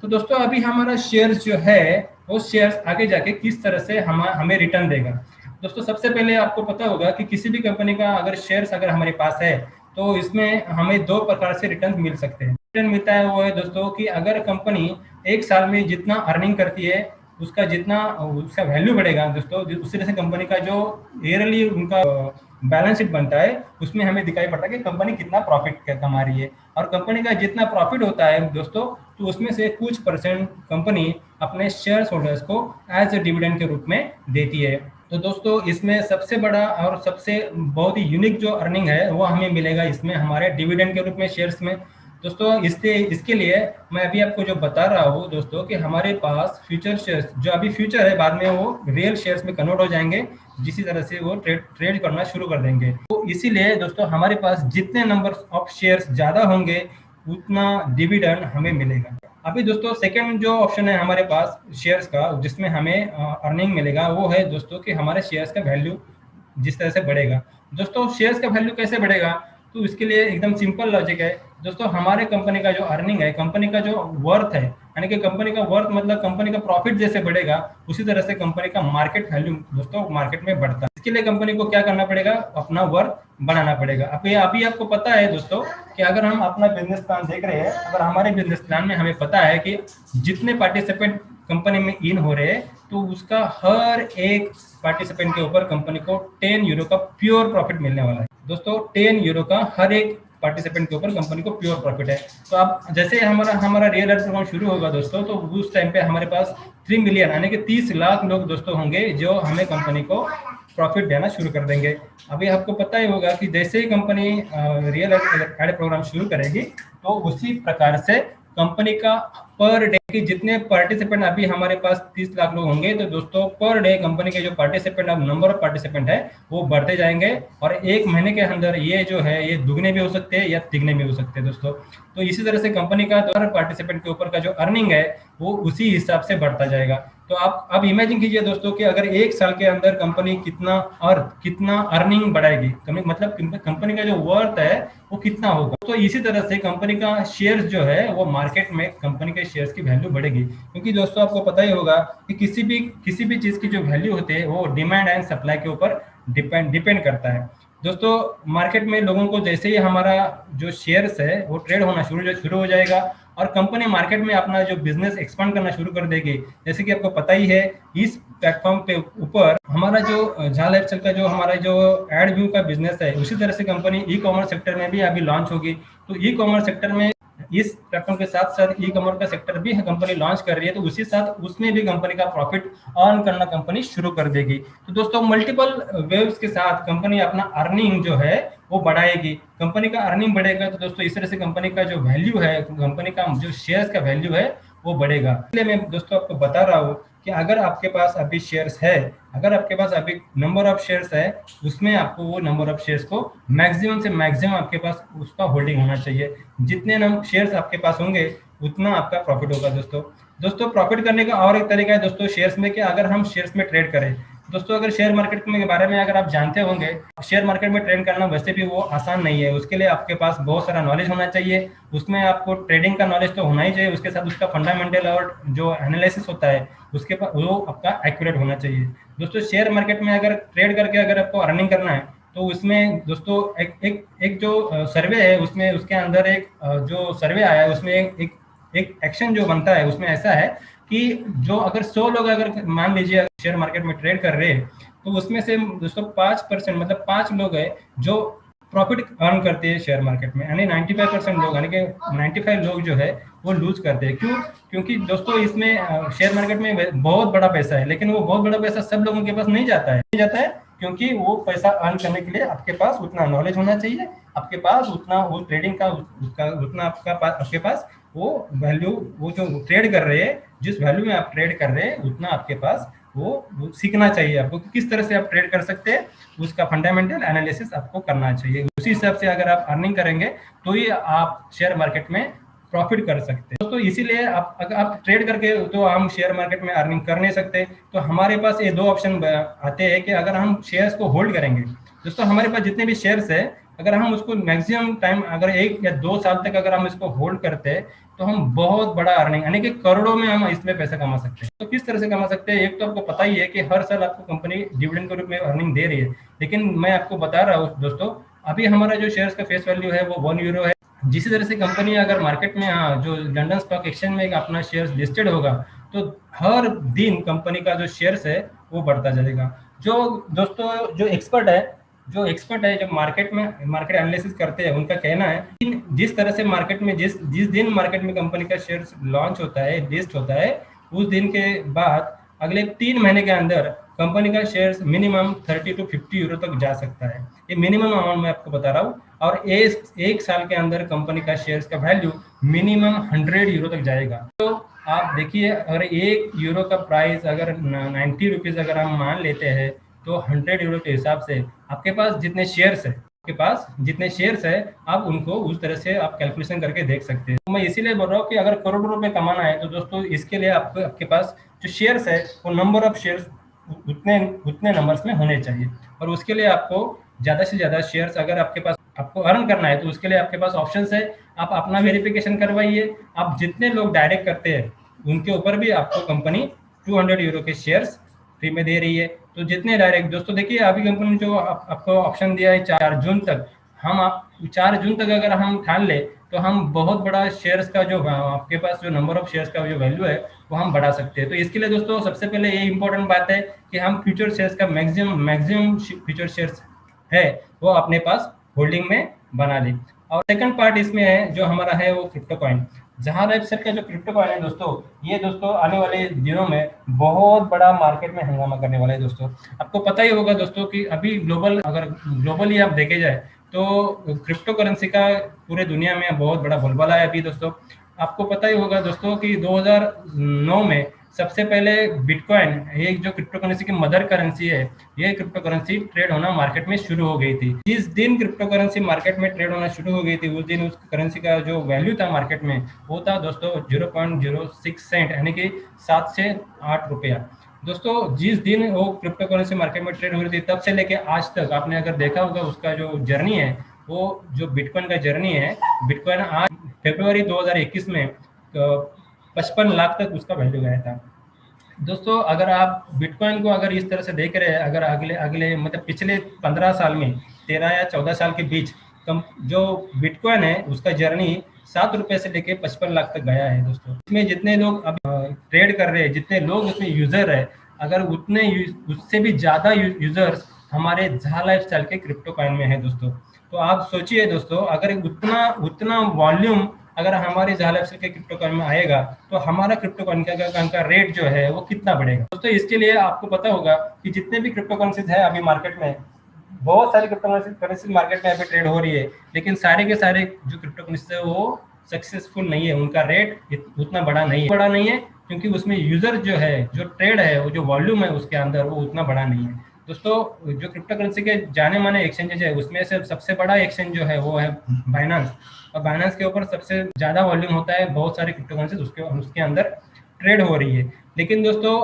तो दोस्तों अभी हमारा शेयर्स जो है वो शेयर्स आगे जाके किस तरह से हमें रिटर्न देगा। दोस्तों सबसे पहले आपको पता होगा कि किसी भी कंपनी का अगर शेयर्स अगर हमारे पास है तो इसमें हमें दो प्रकार से रिटर्न मिल सकते हैं। रिटर्न मिलता है वो है दोस्तों कि अगर कंपनी एक साल में जितना अर्निंग करती है उसका जितना उसका वैल्यू बढ़ेगा दोस्तों, उस तरह से कंपनी का जो ईयरली उनका बैलेंस शीट बनता है उसमें हमें दिखाई पड़ता है कि कंपनी कितना प्रॉफिट कमा रही है। और कंपनी का जितना प्रॉफिट होता है दोस्तों तो उसमें से कुछ परसेंट कंपनी अपने शेयर होल्डर्स को एज ए डिविडेंड के रूप में देती है। तो दोस्तों इसमें सबसे बड़ा और सबसे बहुत ही यूनिक जो अर्निंग है वो हमें मिलेगा इसमें हमारे डिविडेंड के रूप में शेयर्स में। दोस्तों इसके लिए मैं अभी आपको जो बता रहा हूँ दोस्तों कि हमारे पास फ्यूचर शेयर्स जो अभी फ्यूचर है बाद में वो रियल शेयर्स में कन्वर्ट हो जाएंगे, जिसी तरह से वो ट्रेड करना शुरू कर देंगे। तो इसीलिए दोस्तों हमारे पास जितने नंबर ऑफ शेयर्स ज्यादा होंगे उतना डिविडेंड हमें मिलेगा। अभी दोस्तों सेकंड जो ऑप्शन है हमारे पास शेयर्स का जिसमें हमें अर्निंग मिलेगा वो है दोस्तों कि हमारे शेयर्स का वैल्यू जिस तरह से बढ़ेगा। दोस्तों शेयर्स का वैल्यू कैसे बढ़ेगा, तो इसके लिए एकदम सिंपल लॉजिक है दोस्तों। हमारे कंपनी का जो अर्निंग है, कंपनी का जो वर्थ है, यानी कि कंपनी का वर्थ मतलब कंपनी का प्रॉफिट जैसे बढ़ेगा उसी तरह से कंपनी का मार्केट वैल्यू दोस्तों मार्केट में बढ़ता है। इसके लिए कंपनी को क्या करना पड़ेगा, अपना वर्थ बढ़ाना पड़ेगा। अभी आपको पता है दोस्तों कि अगर हम अपना बिजनेस प्लान देख रहे हैं, अगर हमारे बिजनेस प्लान में हमें पता है कि जितने पार्टिसिपेंट कंपनी में इन हो रहे हैं तो उसका हर एक पार्टिसिपेंट के ऊपर कंपनी को 10 यूरो का प्योर प्रॉफिट मिलने वाला है। दोस्तों 10 यूरो का हर एक पार्टिसिपेंट के ऊपर कंपनी को प्योर प्रॉफिट है। तो अब जैसे हमारा रियल लाइफ प्रोग्राम शुरू होगा दोस्तों तो उस टाइम पे हमारे पास 3 मिलियन यानी कि 30 लाख लोग दोस्तों होंगे जो हमें कंपनी को प्रॉफिट देना शुरू कर देंगे। अभी आपको पता ही होगा कि जैसे ही कंपनी रियल एड प्रोग्राम शुरू करेगी तो उसी प्रकार से कंपनी का पर डे के जितने पार्टिसिपेंट अभी हमारे पास 30 लाख लोग होंगे तो दोस्तों पर डे कंपनी के जो पार्टिसिपेंट अब नंबर ऑफ पार्टिसिपेंट है वो बढ़ते जाएंगे और एक महीने के अंदर ये जो है ये दुगने भी हो सकते हैं या तिगने भी हो सकते हैं दोस्तों। तो इसी तरह से कंपनी का हर पार्टिसिपेंट के ऊपर का जो अर्निंग है वो उसी हिसाब से बढ़ता जाएगा। तो आप अब इमेजिन कीजिए दोस्तों कि अगर एक साल के अंदर कंपनी कितना अर्निंग बढ़ाएगी, मतलब कंपनी का जो वर्थ है वो कितना होगा। तो इसी तरह से कंपनी का शेयर्स जो है वो मार्केट में कंपनी के शेयर्स की वैल्यू बढ़ेगी, क्योंकि दोस्तों आपको पता ही होगा कि किसी भी चीज की जो वैल्यू होती है वो डिमांड एंड सप्लाई के ऊपर डिपेंड करता है। दोस्तों मार्केट में लोगों को जैसे ही हमारा जो शेयर्स है वो ट्रेड होना शुरू हो जाएगा और कंपनी मार्केट में अपना जो बिजनेस एक्सपांड करना शुरू कर देगी। जैसे कि आपको पता ही है इस प्लेटफॉर्म पे ऊपर हमारा जो झाल लाइफस्टाइल का जो हमारा जो एड व्यू का बिजनेस है उसी तरह से कंपनी ई कॉमर्स सेक्टर में भी अभी लॉन्च होगी। तो ई कॉमर्स सेक्टर में इस प्लेटफॉर्म के साथ साथ ई कॉमर्स का सेक्टर भी कंपनी लॉन्च कर रही है, तो उसी साथ उसमें भी कंपनी का प्रॉफिट अर्न करना कंपनी शुरू कर देगी। तो दोस्तों मल्टीपल वेव्स के साथ कंपनी अपना अर्निंग जो है वो बढ़ाएगी। कंपनी का अर्निंग बढ़ेगा तो दोस्तों इस तरह से कंपनी का जो वैल्यू है, कंपनी का जो शेयर्स का वैल्यू है वो बढ़ेगा। इसलिए मैं दोस्तों आपको बता रहा हूँ कि अगर आपके पास अभी शेयर्स है, अगर आपके पास अभी नंबर ऑफ शेयर्स है उसमें आपको वो नंबर ऑफ शेयर्स को मैक्सिमम से मैक्सिमम आपके पास उसका होल्डिंग होना चाहिए। जितने शेयर्स आपके पास होंगे उतना आपका प्रॉफिट होगा। दोस्तों प्रॉफिट करने का और एक तरीका है दोस्तों शेयर्स में कि अगर हम शेयर्स में ट्रेड करें। दोस्तों अगर शेयर मार्केट के बारे में अगर आप जानते होंगे, शेयर मार्केट में ट्रेड करना वैसे भी वो आसान नहीं है, उसके लिए आपके पास बहुत सारा नॉलेज होना चाहिए। उसमें आपको ट्रेडिंग का नॉलेज तो होना ही चाहिए, उसके साथ उसका फंडामेंटल और जो एनालिसिस होता है उसके पास वो आपका एक्यूरेट होना चाहिए। दोस्तों शेयर मार्केट में अगर ट्रेड करके अगर आपको अर्निंग करना है तो उसमें दोस्तों एक जो सर्वे है उसमें उसके अंदर एक जो सर्वे आया है उसमें एक एक्शन जो बनता है उसमें ऐसा है कि जो अगर 100 लोग अगर मान लीजिए शेयर मार्केट में ट्रेड कर रहे हैं तो उसमें से दोस्तों 5% मतलब 5 लोग है जो प्रॉफिट अर्न करते हैं शेयर मार्केट में, यानी 95% लोग यानी कि 95 लोग जो है वो लूज करते हैं। क्यों? क्योंकि दोस्तों इसमें शेयर मार्केट में बहुत बड़ा पैसा है, लेकिन वो बहुत बड़ा पैसा सब लोगों के पास नहीं जाता है क्योंकि वो पैसा अर्न करने के लिए आपके पास उतना नॉलेज होना चाहिए, आपके पास उतना वो ट्रेडिंग का उतना आपके पास वो वैल्यू, वो जो ट्रेड कर रहे हैं जिस वैल्यू में आप ट्रेड कर रहे हैं उतना आपके पास वो सीखना चाहिए आपको कि किस तरह से आप ट्रेड कर सकते हैं, उसका फंडामेंटल एनालिसिस आपको करना चाहिए। उसी हिसाब से अगर आप अर्निंग करेंगे तो ही आप शेयर मार्केट में प्रॉफिट कर सकते हैं। दोस्तों इसीलिए अगर आप ट्रेड करके तो हम शेयर मार्केट में अर्निंग कर नहीं सकते, तो हमारे पास ये दो ऑप्शन आते हैं कि अगर हम शेयर्स को होल्ड करेंगे। दोस्तों हमारे पास जितने भी शेयर्स है अगर हम उसको मैक्सिमम टाइम अगर 1 या 2 साल तक अगर हम इसको होल्ड करते हैं तो हम बहुत बड़ा अर्निंग यानी कि करोड़ों में हम इसमें पैसा कमा सकते हैं। तो किस तरह से कमा सकते हैं, एक तो आपको पता ही है कि हर साल आपको कंपनी डिविडेंड के रूप में अर्निंग दे रही है, लेकिन मैं आपको बता रहा हूँ दोस्तों, अभी हमारा जो शेयर्स का फेस वैल्यू है वो 1 यूरो है। जिस तरह से कंपनी अगर मार्केट में जो लंदन स्टॉक एक्सचेंज में अपना शेयर्स लिस्टेड होगा तो हर दिन कंपनी का जो शेयर्स है वो बढ़ता जाएगा। जो दोस्तों जो मार्केट में मार्केट एनालिसिस करते हैं उनका कहना है कि जिस तरह से मार्केट में जिस जिस दिन मार्केट में कंपनी का शेयर्स लॉन्च होता है, लिस्ट होता है, उस दिन के बाद अगले 3 महीने के अंदर कंपनी का शेयर्स मिनिमम 30 to 50 यूरो तक जा सकता है। ये मिनिमम अमाउंट मैं आपको बता रहा हूँ। और एक साल के अंदर कंपनी का शेयर्स का वैल्यू मिनिमम 100 यूरो तक जाएगा। तो आप देखिए, अगर 1 यूरो का प्राइस अगर 90 रुपीज अगर हम मान लेते हैं तो 100 यूरो के हिसाब से आपके पास जितने शेयर्स है आप उनको उस तरह से आप कैलकुलेशन करके देख सकते हैं। तो मैं इसीलिए बोल रहा हूँ कि अगर करोड़ों रुपए कमाना है तो दोस्तों इसके लिए आपके पास जो शेयर्स है वो नंबर ऑफ शेयर्स उतने उतने नंबर्स में होने चाहिए। और उसके लिए आपको ज़्यादा से ज़्यादा शेयर्स अगर आपके पास आपको अर्न करना है तो उसके लिए आपके पास ऑप्शंस है। आप अपना वेरिफिकेशन करवाइए। आप जितने लोग डायरेक्ट करते हैं उनके ऊपर भी आपको कंपनी 200 यूरो के शेयर्स फ्री में दे रही है। तो जितने डायरेक्ट दोस्तों देखिए, अभी कंपनी जो आपको ऑप्शन दिया है 4 जून तक, हम आप 4 जून तक अगर हम ठान ले तो हम बहुत बड़ा शेयर्स का जो आपके पास जो नंबर ऑफ शेयर्स का जो वैल्यू है वो हम बढ़ा सकते हैं। तो इसके लिए दोस्तों सबसे पहले ये इंपॉर्टेंट बात है कि हम फ्यूचर शेयर्स का मैक्सिमम फ्यूचर शेयर्स है वो अपने पास होल्डिंग में बना लें। और सेकंड पार्ट इसमें है जो हमारा है वो क्रिप्टो कॉइन। जहां लाइफसेट का जो क्रिप्टो कॉइन है दोस्तों, ये दोस्तों आने वाले दिनों में बहुत बड़ा मार्केट में हंगामा करने वाला है। दोस्तों आपको पता ही होगा दोस्तों कि अभी ग्लोबली आप देखे जाए तो क्रिप्टो करेंसी का पूरे दुनिया में बहुत बड़ा बोलबाला है। अभी दोस्तों आपको पता ही होगा दोस्तों कि 2009 में सबसे पहले बिटकॉइन, ये जो क्रिप्टो करेंसी की मदर करेंसी है, ये क्रिप्टो करेंसी ट्रेड होना मार्केट में शुरू हो गई थी। जिस दिन क्रिप्टो करेंसी मार्केट में ट्रेड होना शुरू हो गई थी उस दिन उस करेंसी का जो वैल्यू था मार्केट में वो था दोस्तों 0.06 सेंट, यानी कि 7 से 8 रुपया। दोस्तों जिस दिन वो क्रिप्टो करेंसी मार्केट में ट्रेड हो रही थी तब से लेके आज तक आपने अगर देखा होगा उसका जो जर्नी है, वो जो बिटकॉइन का जर्नी है, बिटकॉइन आज फरवरी 2021 में 55 लाख तक उसका वैल्यू गया था। दोस्तों अगर आप बिटकॉइन को अगर इस तरह से देख रहे हैं, अगर अगले अगले मतलब पिछले 15 साल में 13 या 14 साल के बीच जो बिटकॉइन है उसका जर्नी 7 रुपए से लेके 55 लाख तक गया है। दोस्तों इसमें जितने लोग अब ट्रेड कर रहे हैं, जितने लोग उसमें यूजर है, अगर उतने उससे भी ज्यादा यूजर्स हमारे जहा लाइफस्टाइल के क्रिप्टो कॉइन में है दोस्तों। तो आप सोचिए दोस्तों, अगर उतना उतना वॉल्यूम अगर हमारे जहा लाइफस्टाइल के क्रिप्टो कॉइन में आएगा तो हमारा क्रिप्टो कॉइन का रेट जो है वो कितना बढ़ेगा। दोस्तों इसके लिए आपको पता होगा कि जितने भी क्रिप्टो करेंसीज है अभी मार्केट में, बहुत सारी क्रिप्टो करेंसी मार्केट में अभी ट्रेड हो रही है, लेकिन सारे के सारे जो क्रिप्टो करेंसी है वो सक्सेसफुल नहीं है, उनका रेट उतना बड़ा नहीं है क्योंकि उसमें यूजर जो है, जो ट्रेड है, वो जो वॉल्यूम है उसके अंदर वो उतना बड़ा नहीं है। दोस्तों जो क्रिप्टो करेंसी के जाने माने एक्सचेंजेस है उसमें से सबसे बड़ा एक्सचेंज जो है वो है बाइनेंस, और बाइनेंस के ऊपर सबसे ज्यादा वॉल्यूम होता है, बहुत सारी क्रिप्टो करेंसी उसके अंदर ट्रेड हो रही है। लेकिन दोस्तों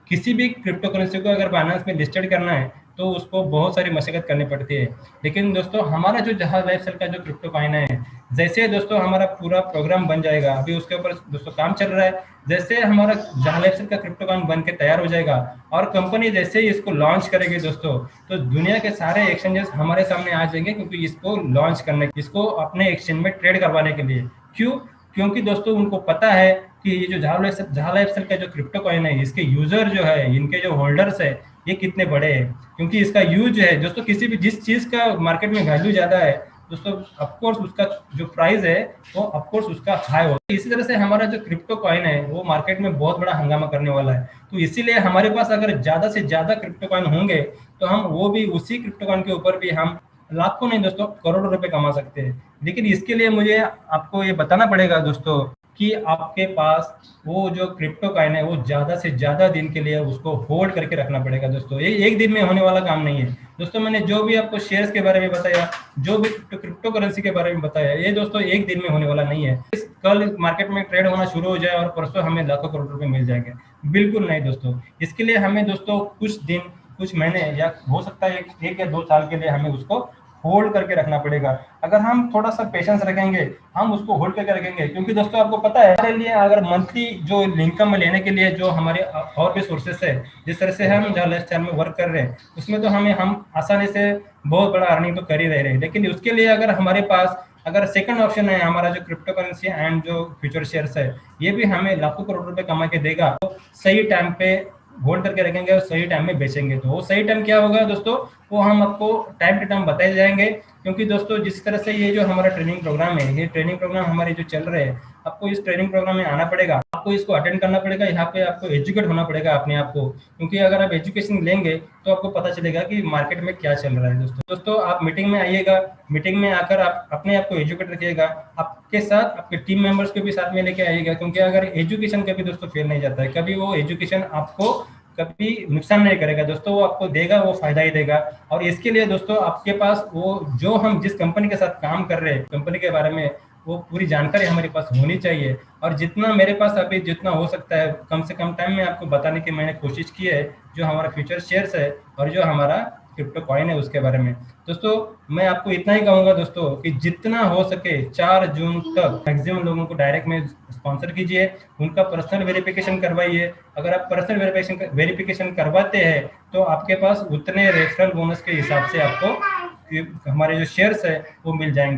किसी भी क्रिप्टो करेंसी को अगर बाइनेंस में लिस्टेड करना है तो उसको बहुत सारी मशक्कत करनी पड़ती है। लेकिन दोस्तों हमारा जो जहाज लाइफस्टाइल का जो क्रिप्टो कॉइन है, जैसे दोस्तों हमारा पूरा प्रोग्राम बन जाएगा, अभी उसके ऊपर दोस्तों काम चल रहा है, जैसे हमारा जहाज लाइफस्टाइल का क्रिप्टो कॉइन बन के तैयार हो जाएगा और कंपनी जैसे ही इसको लॉन्च करेगी दोस्तों, तो दुनिया के सारे एक्सचेंजेस हमारे सामने आ जाएंगे, क्योंकि इसको लॉन्च करने, इसको अपने एक्सचेंज में ट्रेड करवाने के लिए। क्यों? क्योंकि दोस्तों उनको पता है कि ये जो जहा लाइफस्टाइल का जो क्रिप्टो कॉइन है, इसके यूजर जो है, इनके जो होल्डर्स है, ये कितने बड़े हैं, क्योंकि इसका यूज है दोस्तों, किसी भी जिस चीज का मार्केट में वैल्यू ज्यादा है दोस्तों, ऑफकोर्स उसका जो प्राइस है वो ऑफकोर्स उसका हाई होता है। इसी तरह से हमारा जो क्रिप्टो कॉइन है वो मार्केट में बहुत बड़ा हंगामा करने वाला है। तो इसीलिए हमारे पास अगर ज्यादा से ज्यादा क्रिप्टो कॉइन होंगे तो हम वो भी उसी क्रिप्टो कॉइन के ऊपर भी हम लाखों नहीं दोस्तों करोड़ों रुपए कमा सकते हैं। लेकिन इसके लिए मुझे आपको ये बताना पड़ेगा दोस्तों कि आपके पास वो जो क्रिप्टो कॉइन है वो ज्यादा से ज्यादा दिन के लिए उसको होल्ड करके रखना पड़ेगा दोस्तों। ये एक दिन में होने वाला काम नहीं है दोस्तों। मैंने जो भी आपको शेयर्स के बारे में बताया, जो भी क्रिप्टो करेंसी के बारे में बताया, ये दोस्तों एक दिन में होने वाला नहीं है। कल मार्केट में ट्रेड होना शुरू हो जाए और परसों हमें लाखों करोड़ रुपए मिल जाएंगे, बिल्कुल नहीं दोस्तों। इसके लिए हमें दोस्तों कुछ दिन, कुछ महीने या हो सकता है 1 या 2 साल के लिए हमें उसको होल्ड करके रखना पड़ेगा। अगर हम थोड़ा सा पेशेंस रखेंगे, हम उसको होल्ड करके रखेंगे, क्योंकि दोस्तों आपको पता है हमारे लिए अगर मंथली जो इनकम लेने के लिए जो हमारे और भी सोर्सेस है, जिस तरह से हम जहाँ लाइफ स्टाइल में वर्क कर रहे हैं उसमें तो हम आसानी से बहुत बड़ा अर्निंग तो कर ही रहे हैं, लेकिन उसके लिए अगर हमारे पास अगर सेकंड ऑप्शन है हमारा जो क्रिप्टो करेंसी एंड जो फ्यूचर शेयर्स है, ये भी हमें लाखों करोड़ रुपए कमा के देगा, तो सही टाइम पे होल्ड करके रखेंगे और सही टाइम में बेचेंगे। तो वो सही टाइम क्या होगा दोस्तों, वो हम आपको टाइम टू टाइम बताए जाएंगे। क्योंकि दोस्तों जिस तरह से ये जो हमारा ट्रेनिंग प्रोग्राम है, ये ट्रेनिंग प्रोग्राम हमारे जो चल रहे हैं, आपको इस ट्रेनिंग प्रोग्राम में आना पड़ेगा, आपको इसको अटेंड करना पड़ेगा, यहाँ पे आपको एजुकेट होना पड़ेगा अपने आप को। क्योंकि अगर आप एजुकेशन लेंगे तो आपको पता चलेगा कि मार्केट में क्या चल रहा है। दोस्तों आप मीटिंग में आइएगा, मीटिंग में आकर आप अपने आप को एजुकेट रखिएगा, आपके साथ आपके टीम मेंबर्स को भी साथ में लेके आइएगा। क्योंकि अगर एजुकेशन कभी दोस्तों फेल नहीं जाता है, कभी वो एजुकेशन आपको कभी नुकसान नहीं करेगा दोस्तों, वो आपको देगा, वो फायदा ही देगा। और इसके लिए दोस्तों आपके पास वो जो हम जिस कंपनी के साथ काम कर रहे हैं, कंपनी के बारे में वो पूरी जानकारी हमारे पास होनी चाहिए। और जितना मेरे पास अभी जितना हो सकता है कम से कम टाइम में आपको बताने की मैंने कोशिश की है, जो हमारा फ्यूचर शेयर्स है और जो हमारा क्रिप्टो कॉइन है उसके बारे में। दोस्तों मैं आपको इतना ही कहूंगा दोस्तों कि जितना हो सके 4 जून तक मैक्सिमम लोगों को डायरेक्ट में स्पॉन्सर कीजिए, उनका पर्सनल वेरिफिकेशन करवाइए। अगर आप पर्सनल वेरिफिकेशन करवाते हैं तो आपके पास उतने रेफरल बोनस के हिसाब से आपको हमारे जो शेयर्स है वो मिल जाएंगे।